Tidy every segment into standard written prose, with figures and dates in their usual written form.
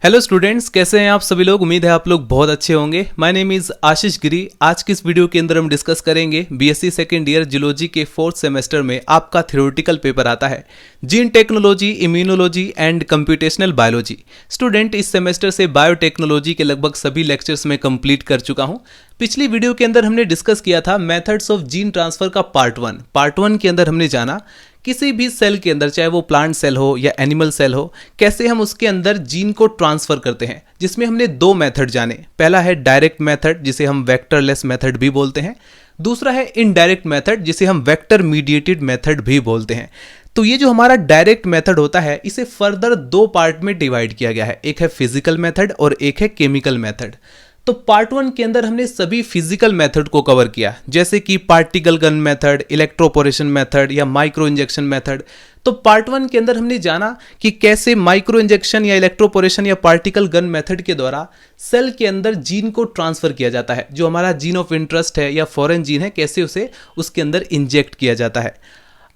Hello students, कैसे हैं आप सभी लोग। उम्मीद है आप लोग बहुत अच्छे होंगे। माय नेम इज़ आशीष गिरी। आज की इस वीडियो के अंदर हम डिस्कस करेंगे बीएससी सेकेंड ईयर जियोलॉजी के 4th सेमेस्टर में आपका थ्योरेटिकल पेपर आता है gene technology, immunology and computational biology. Student, इस सेमेस्टर से बायोटेक्नोलॉजी के लगभग सभी लेक्चर्स में कंप्लीट कर चुका हूँ। पिछली वीडियो के अंदर हमने डिस्कस किया था मेथड्स ऑफ जीन ट्रांसफर का पार्ट वन के अंदर हमने जाना किसी भी सेल के अंदर, चाहे वो प्लांट सेल हो या एनिमल सेल हो, कैसे हम उसके अंदर जीन को ट्रांसफर करते हैं, जिसमें हमने दो मेथड जाने। पहला है डायरेक्ट मेथड, जिसे हम वेक्टरलेस मेथड भी बोलते हैं। दूसरा है इनडायरेक्ट मेथड, जिसे हम वेक्टर मीडिएटेड मेथड भी बोलते हैं। तो ये जो हमारा डायरेक्ट मेथड होता है, इसे फर्दर दो पार्ट में डिवाइड किया गया है। एक है फिजिकल मेथड और एक है केमिकल मेथड। तो पार्ट वन के अंदर हमने सभी फिजिकल मेथड को कवर किया, जैसे कि particle gun method, electroporation method या माइक्रो इंजेक्शन मेथड। तो पार्ट वन के अंदर हमने जाना कि कैसे माइक्रो इंजेक्शन या इलेक्ट्रोपोरेशन या पार्टिकल गन मेथड के द्वारा सेल के अंदर जीन को ट्रांसफर किया जाता है। जो हमारा जीन ऑफ इंटरेस्ट है या फॉरेन जीन है, कैसे उसे उसके अंदर इंजेक्ट किया जाता है।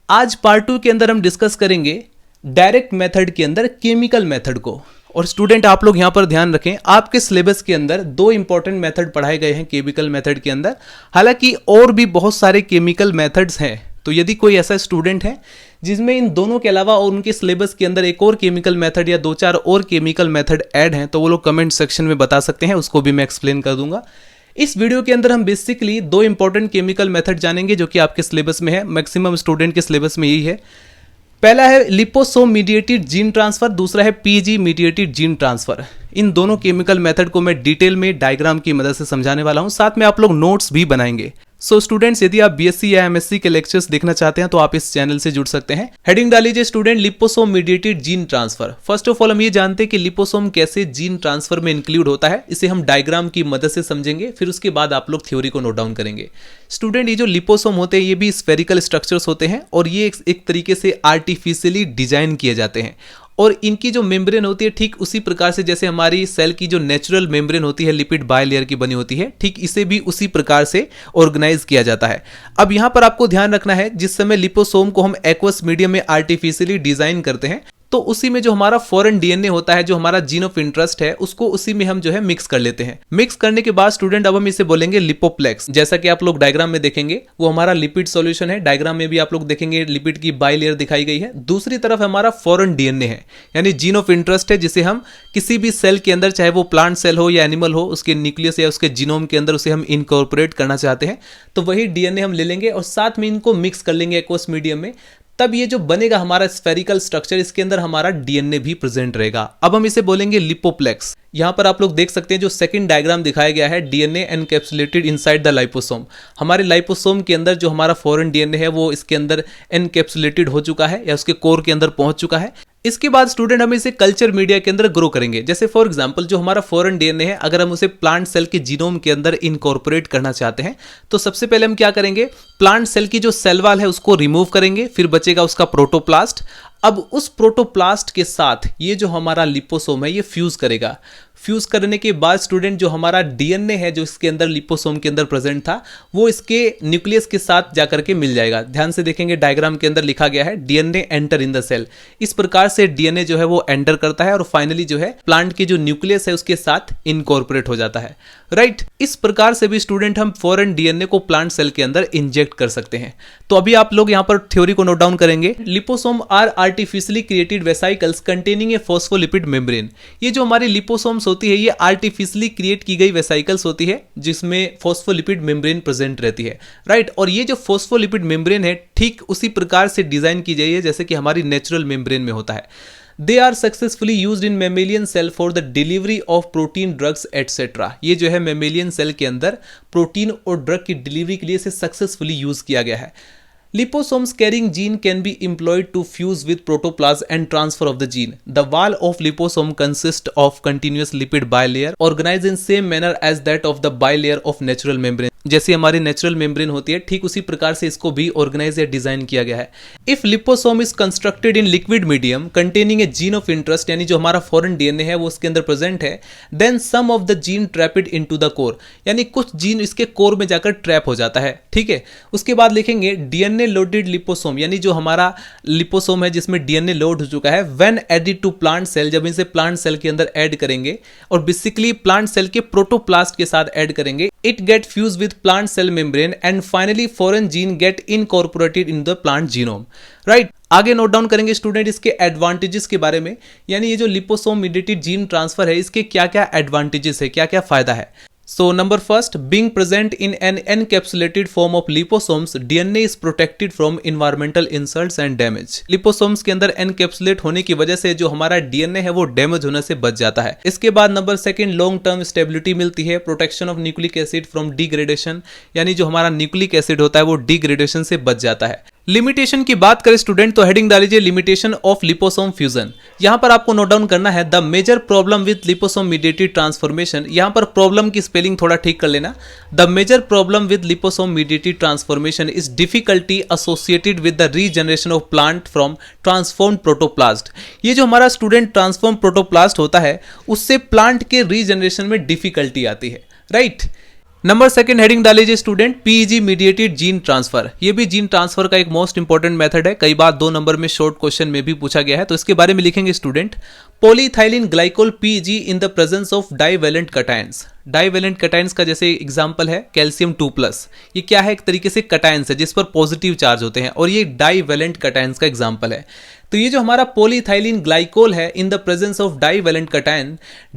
आज पार्ट टू के अंदर हम डिस्कस करेंगे डायरेक्ट मेथड के अंदर केमिकल मेथड को। और स्टूडेंट, आप लोग यहां पर ध्यान रखें, आपके सिलेबस के अंदर दो इंपॉर्टेंट मेथड पढ़ाए गए हैं केमिकल मेथड के अंदर। हालांकि और भी बहुत सारे केमिकल मेथड्स हैं, तो यदि कोई ऐसा स्टूडेंट है जिसमें इन दोनों के अलावा और उनके सिलेबस के अंदर एक और केमिकल मेथड या दो चार और केमिकल मेथड ऐड हैं, तो वो लोग कमेंट सेक्शन में बता सकते हैं, उसको भी मैं एक्सप्लेन कर दूंगा। इस वीडियो के अंदर हम बेसिकली दो इंपॉर्टेंट केमिकल मेथड जानेंगे जो कि आपके सिलेबस में है, मैक्सिमम स्टूडेंट के सिलेबस में यही है। पहला है लिपोसोम मीडिएटेड जीन ट्रांसफर, दूसरा है पीजी मीडिएटेड जीन ट्रांसफर। इन दोनों केमिकल मेथड को मैं डिटेल में डायग्राम की मदद से समझाने वाला हूं, साथ में आप लोग नोट्स भी बनाएंगे। सो स्टूडेंट्स, यदि आप बीएससी या एमएससी के लेक्चर्स देखना चाहते हैं तो आप इस चैनल से जुड़ सकते हैं। हेडिंग डालीजिए student, liposome mediated gene transfer. First of all हम ये जानते हैं कि लिपोसोम कैसे जीन ट्रांसफर में इंक्लूड होता है। इसे हम डायग्राम की मदद से समझेंगे, फिर उसके बाद आप लोग थ्योरी को नोट डाउन करेंगे। स्टूडेंट, ये जो लिपोसोम होते हैं ये भी स्फेरिकल स्ट्रक्चर्स होते हैं और ये एक तरीके से आर्टिफिशियली डिजाइन किए जाते हैं। और इनकी जो मेम्ब्रेन होती है ठीक उसी प्रकार से जैसे हमारी सेल की जो नेचुरल मेम्ब्रेन होती है लिपिड बायलेयर की बनी होती है, ठीक इसे भी उसी प्रकार से ऑर्गेनाइज किया जाता है। अब यहां पर आपको ध्यान रखना है, जिस समय लिपोसोम को हम एक्वस मीडियम में आर्टिफिशियली डिजाइन करते हैं, तो उसी में जो हमारा फॉरेन डीएनए होता है, जो हमारा जीन ऑफ इंटरेस्ट है, उसको उसी में हम जो है मिक्स कर लेते हैं। मिक्स करने के बाद स्टूडेंट अब हम इसे बोलेंगे लिपोप्लेक्स। जैसा कि आप लोग डायग्राम में देखेंगे, वो हमारा लिपिड सॉल्यूशन है। डायग्राम में भी आप लोग देखेंगे लिपिड की बाइलेयर दिखाई गई है। दूसरी तरफ हमारा फॉरेन डीएनए है, यानी जीन ऑफ इंटरेस्ट है, जिसे हम किसी भी सेल के अंदर, चाहे वो प्लांट सेल हो या एनिमल हो, उसके न्यूक्लियस या उसके जीनोम के अंदर उसे हम इनकॉर्पोरेट करना चाहते हैं। तो वही डीएनए हम ले लेंगे और साथ में इनको मिक्स कर लेंगे एक्वस मीडियम में। तब ये जो बनेगा हमारा स्फेरिकल स्ट्रक्चर, इसके अंदर हमारा डीएनए भी प्रेजेंट रहेगा। अब हम इसे बोलेंगे लिपोप्लेक्स। यहां पर आप लोग देख सकते हैं जो सेकंड डायग्राम दिखाया गया है, DNA encapsulated inside the liposome. हमारे लाइपोसोम के अंदर जो हमारा फॉरेन डीएनए है वो इसके अंदर एनकैप्सुलेटेड हो चुका है या उसके कोर के अंदर पहुंच चुका है। इसके बाद स्टूडेंट हम इसे कल्चर मीडिया के अंदर ग्रो करेंगे। जैसे फॉर एग्जांपल जो हमारा फॉरेन डीएनए है, अगर हम उसे प्लांट सेल के जीनोम के अंदर इनकॉर्पोरेट करना चाहते हैं, तो सबसे पहले हम क्या करेंगे, प्लांट सेल की जो सेल वॉल है उसको रिमूव करेंगे, फिर बचेगा उसका प्रोटोप्लास्ट। अब उस प्रोटोप्लास्ट के साथ ये जो हमारा लिपोसोम है ये फ्यूज करेगा। फ्यूज करने के बाद स्टूडेंट जो हमारा डीएनए है जो इसके अंदर लिपोसोम के अंदर प्रेजेंट था, वो इसके न्यूक्लियस के साथ जाकर के मिल जाएगा। ध्यान से देखेंगे डायग्राम के अंदर लिखा गया है DNA enter in the cell. इस प्रकार से डीएनए जो है वो एंटर करता है और फाइनली जो है प्लांट की जो न्यूक्लियस है उसके साथ इनकॉर्पोरेट हो जाता है। राइट, इस प्रकार से भी स्टूडेंट हम फॉरेन डीएनए को प्लांट सेल के अंदर इंजेक्ट कर सकते हैं। तो अभी आप लोग यहां पर थ्योरी को नोट डाउन करेंगे। Liposome are artificially created vesicles containing a phospholipid membrane. ये जो हमारी लिपोसोम्स होती है ये आर्टिफिशियली क्रिएट की गई वेसाइकल्स होती है जिसमें फॉस्फोलिपिड मेम्ब्रेन प्रेजेंट रहती है। राइट, और ये जो फॉस्फोलिपिड मेम्ब्रेन है ठीक उसी प्रकार से डिजाइन की गई है जैसे कि हमारी नेचुरल मेम्ब्रेन में होता है। They are successfully used in mammalian cell for the delivery of protein, drugs, etc. ये जो है मेमेलियन सेल के अंदर प्रोटीन और ड्रग की डिलीवरी के लिए इसे सक्सेसफुली यूज किया गया है। Liposomes carrying gene can be employed to fuse with protoplasm and transfer of the gene. The wall of liposome consists of continuous lipid bilayer organized in same manner as that of the bilayer of natural membrane. जैसी हमारी natural membrane होती है ठीक उसी प्रकार से इसको भी ऑर्गेनाइज या डिजाइन किया गया है। If liposome is constructed in liquid medium containing A gene of interest, यानी जो हमारा फॉरेन डीएनए है वो उसके अंदर प्रेजेंट है, then some of the gene trapped into the core, यानी कुछ जीन इसके कोर में जाकर ट्रैप हो जाता है। ठीक है, उसके बाद लिखेंगे डीएनए डीएनए लोडेड लिपोसोम, यानी जो हमारा लिपोसोम है जिसमें डीएनए लोड हो चुका है, when added to plant cell, जब इसे प्लांट सेल के अंदर ऐड करेंगे और बेसिकली प्लांट सेल के प्रोटोप्लास्ट के साथ ऐड करेंगे, it get fuse with plant cell membrane and finally foreign gene get incorporated in the plant genome, right. आगे नोट डाउन करेंगे स्टूडेंट इसके एडवांटेजेस के बारे में, यानी ये जो लिपोसोम मीडिएटेड जीन ट्रांसफर है इसके क्या क्या एडवांटेजेस है, क्या क्या फायदा है। So number first, being present in an encapsulated form of liposomes, DNA is protected from environmental insults and damage. Liposomes के अंदर encapsulate होने की वजह से जो हमारा DNA है वो डैमेज होने से बच जाता है। इसके बाद number second, long term stability मिलती है, protection of nucleic acid from degradation, यानी जो हमारा न्यूक्लिक एसिड होता है वो डिग्रेडेशन से बच जाता है। लिमिटेशन की बात करें स्टूडेंट तो हेडिंग डालीजिए लिमिटेशन ऑफ लिपोसोम फ्यूजन। यहां पर आपको नोट डाउन करना है the major problem with liposome mediated transformation. यहां पर प्रॉब्लम की स्पेलिंग थोड़ा ठीक कर लेना। The major problem with liposome mediated transformation is difficulty associated with the regeneration of plant from transformed protoplast. ये जो हमारा स्टूडेंट ट्रांसफॉर्म प्रोटोप्लास्ट होता है उससे प्लांट के रीजनरेशन में डिफिकल्टी आती है, राइट। नंबर सेकंड हेडिंग डालीजिए student PEG mediated gene transfer. ये भी जीन ट्रांसफर का एक मोस्ट इंपॉर्टेंट मेथड है, कई बार 2 नंबर में शॉर्ट क्वेश्चन में भी पूछा गया है, तो इसके बारे में लिखेंगे student polyethylene glycol PEG in the presence of divalent cations. Divalent cations का जैसे एग्जांपल है कैल्शियम 2+, ये क्या है, एक तरीके से कटायंस है जिस पर पॉजिटिव चार्ज होते हैं और ये डाइवेलेंट कटायंस का एग्जांपल है। तो ये जो हमारा पॉलीथाइलिन ग्लाइकोल है in the presence of divalent cation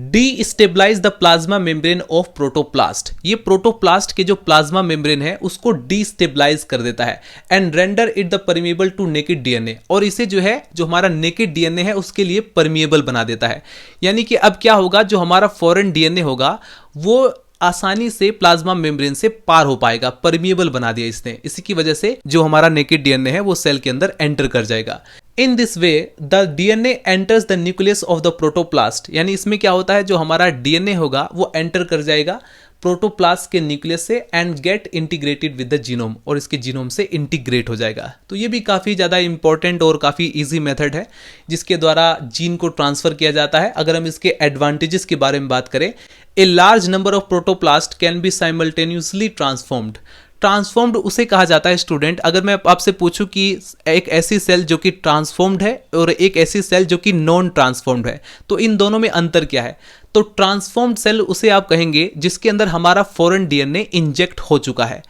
destabilise the plasma membrane of protoplast. ये प्रोटोप्लास्ट के जो प्लाज्मा मेम्ब्रेन है उसको डीस्टेबलाइज कर देता है and render it the permeable to naked DNA, और इसे जो है जो हमारा नेकेड डीएनए है उसके लिए परमिएबल बना देता है। यानी कि अब क्या होगा, जो हमारा फॉरेन डीएनए होगा वो आसानी से प्लाज्मा मेम्ब्रेन से पार हो पाएगा, परमिएबल बना दिया इसने। इसी की वजह से जो हमारा नेकेड डीएनए है वो सेल के अंदर एंटर कर जाएगा। In this way the DNA enters the nucleus of the protoplast, यानी इसमें क्या होता है जो हमारा डीएनए होगा वो एंटर कर जाएगा प्रोटोप्लास्ट के न्यूक्लियस से and get integrated with the genome, और इसके जीनोम से इंटीग्रेट हो जाएगा। तो ये भी काफ़ी ज़्यादा इंपॉर्टेंट और काफ़ी इजी मेथड है जिसके द्वारा जीन को ट्रांसफर किया जाता है। अगर हम इसके एडवांटेजेस के बारे में बात करें, a large number of protoplast can be simultaneously transformed. Transformed उसे कहा जाता है स्टूडेंट, अगर मैं आपसे पूछूं कि एक ऐसी सेल जो कि ट्रांसफॉर्म्ड है और एक ऐसी सेल जो कि नॉन ट्रांसफॉर्म्ड है, तो इन दोनों में अंतर क्या है। तो ट्रांसफॉर्म्ड सेल उसे आप कहेंगे जिसके अंदर हमारा फॉरेन डीएनए इंजेक्ट हो चुका है।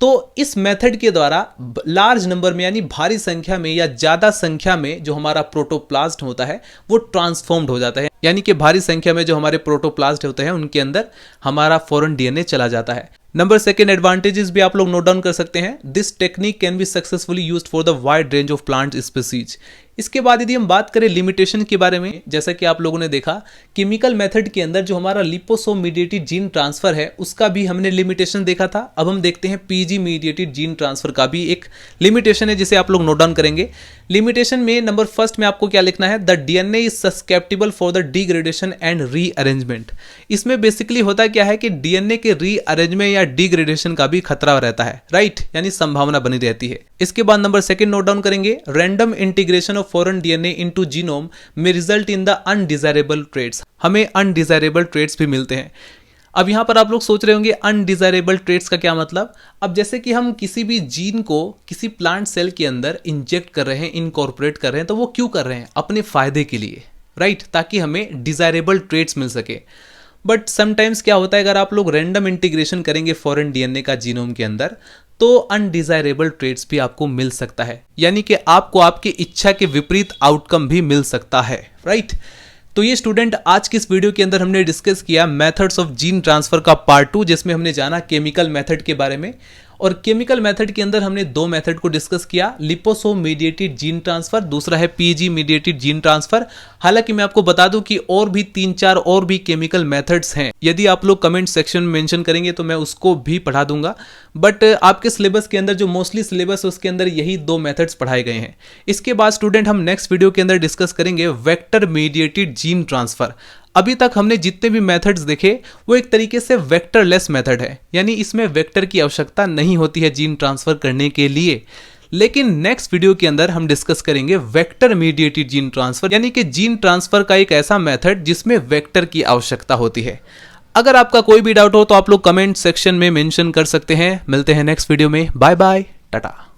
तो इस मेथड के द्वारा लार्ज नंबर में यानी भारी संख्या में या ज्यादा संख्या में जो हमारा प्रोटोप्लास्ट होता है वो ट्रांसफॉर्म्ड हो जाता है, यानी कि भारी संख्या में जो हमारे प्रोटोप्लास्ट होते हैं उनके अंदर हमारा फॉरेन डीएनए चला जाता है। नंबर सेकंड एडवांटेजेस भी आप लोग नोट डाउन कर सकते हैं। This technique can be successfully used for the wide range of plant species. इसके बाद यदि हम बात करें लिमिटेशन के बारे में, जैसा कि आप लोगों ने देखा केमिकल मेथड के अंदर जो हमारा लिपोसोम मीडिएटेड जीन ट्रांसफर है उसका भी हमने लिमिटेशन देखा था। अब हम देखते हैं पीजी मीडिएटेड जीन ट्रांसफर का भी एक लिमिटेशन है जिसे आप लोग नोट डाउन करेंगे। लिमिटेशन में नंबर फर्स्ट में आपको क्या लिखना है, the DNA is susceptible for the degradation and rearrangement. इसमें बेसिकली होता क्या है कि डीएनए के रीअरेंजमेंट या डिग्रेडेशन का भी खतरा रहता है, राइट, यानी संभावना बनी रहती है। इसके बाद नंबर सेकंड नोट डाउन करेंगे, random integration of foreign DNA into genome में result in the undesirable traits. हमें अनडिजायरेबल ट्रेट्स भी मिलते हैं। अब यहां पर आप लोग सोच रहे होंगे अनडिजायरेबल ट्रेट्स का क्या मतलब। अब जैसे कि हम किसी भी जीन को किसी प्लांट सेल के अंदर इंजेक्ट कर रहे हैं, इनकॉर्पोरेट कर रहे हैं, तो वो क्यों कर रहे हैं, अपने फायदे के लिए, राइट, ताकि हमें डिजायरेबल ट्रेट्स मिल सके। बट समटाइम्स क्या होता है, अगर आप लोग रैंडम इंटीग्रेशन करेंगे फॉरेन डीएनए का जीनोम के अंदर तो अनडिजायरेबल ट्रेट्स भी आपको मिल सकता है, यानी कि आपको आपकी इच्छा के विपरीत आउटकम भी मिल सकता है, राइट। तो ये स्टूडेंट आज की इस वीडियो के अंदर हमने डिस्कस किया मेथड्स ऑफ जीन ट्रांसफर का पार्ट 2, जिसमें हमने जाना केमिकल मेथड के बारे में। और केमिकल मेथड के अंदर हमने 2 मेथड को डिस्कस किया, लिपोसोम मीडिएटेड जीन ट्रांसफर, दूसरा है पीजी मीडिएटेड जीन ट्रांसफर। हालांकि मैं आपको बता दूं कि और भी 3-4 और भी केमिकल मेथड्स हैं, यदि आप लोग कमेंट सेक्शन में मेंशन करेंगे तो मैं उसको भी पढ़ा दूंगा। बट आपके सिलेबस के अंदर जो मोस्टली सिलेबस है उसके अंदर यही 2 मेथड्स पढ़ाए गए हैं। इसके बाद स्टूडेंट हम नेक्स्ट वीडियो के अंदर डिस्कस करेंगे वेक्टर मीडिएटेड जीन ट्रांसफर। अभी तक हमने जितने भी मेथड्स देखे वो एक तरीके से वेक्टरलेस मेथड है, यानी इसमें वेक्टर की आवश्यकता नहीं होती है जीन ट्रांसफर करने के लिए। लेकिन नेक्स्ट वीडियो के अंदर हम डिस्कस करेंगे वेक्टर मीडिएटेड जीन ट्रांसफर, यानी कि जीन ट्रांसफर का एक ऐसा मेथड जिसमें वेक्टर की आवश्यकता होती है। अगर आपका कोई भी डाउट हो तो आप लोग कमेंट सेक्शन में मेंशन कर सकते हैं। मिलते हैं नेक्स्ट वीडियो में, बाय बाय, टाटा।